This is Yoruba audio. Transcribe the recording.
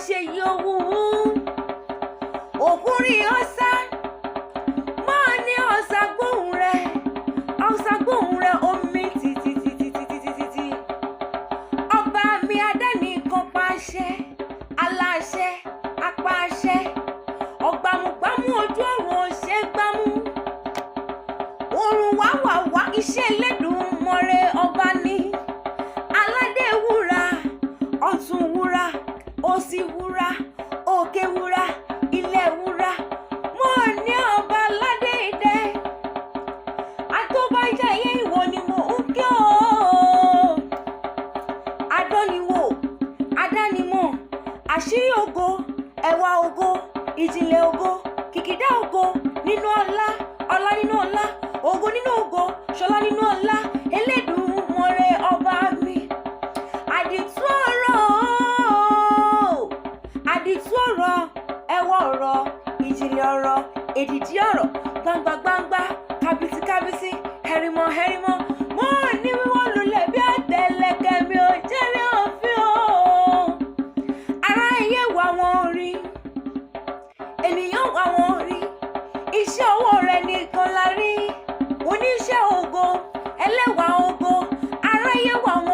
ṣe yòówù òkúri ọ̀sà máa ní ọ̀sà gbóhùn rẹ̀ omi títí ọba mi adẹ́nìkan pàṣẹ aláṣẹ apàṣẹ ọ̀gbàmùgbàmù ojú ọ̀run òṣè gbámú òrùn wá iṣẹ́ Elédùmarè ọba ní aládé wúrà ọ̀tún wúrà òsì wúrà òkè wúrà ilẹ̀ wúrà mo ní ọba aládé idẹ àtọ́bàjáyé ìwọ ni mo ń kí o adọ́niwò adánimọ̀ àṣírí ògo ẹwà ògo ìjìnlẹ̀ ògo kìkìdá ògo nínú ọlá ọlá nínú ọlá ògo nínú ògo ṣọlá nínú ọlá Elédùmarè ọba mi àdìtú ọ̀rọ̀ ẹwà ọ̀rọ̀ ìjìnlẹ̀ ọ̀rọ̀ èdìdí ọ̀rọ̀ gbangba kábísí hẹrimọ mo ní wíwọ́ lulẹ̀ bí àtẹlẹkẹ mi ò jẹ́rìí òfin o ara ẹyẹ wà wọ́n rí ènìyàn wà wọ́n rí iṣẹ́ ọwọ́ rẹ̀ nìkan la rí oníṣẹ́ ògo ẹlẹ́wà ògo ara ẹyẹ wà wọ́n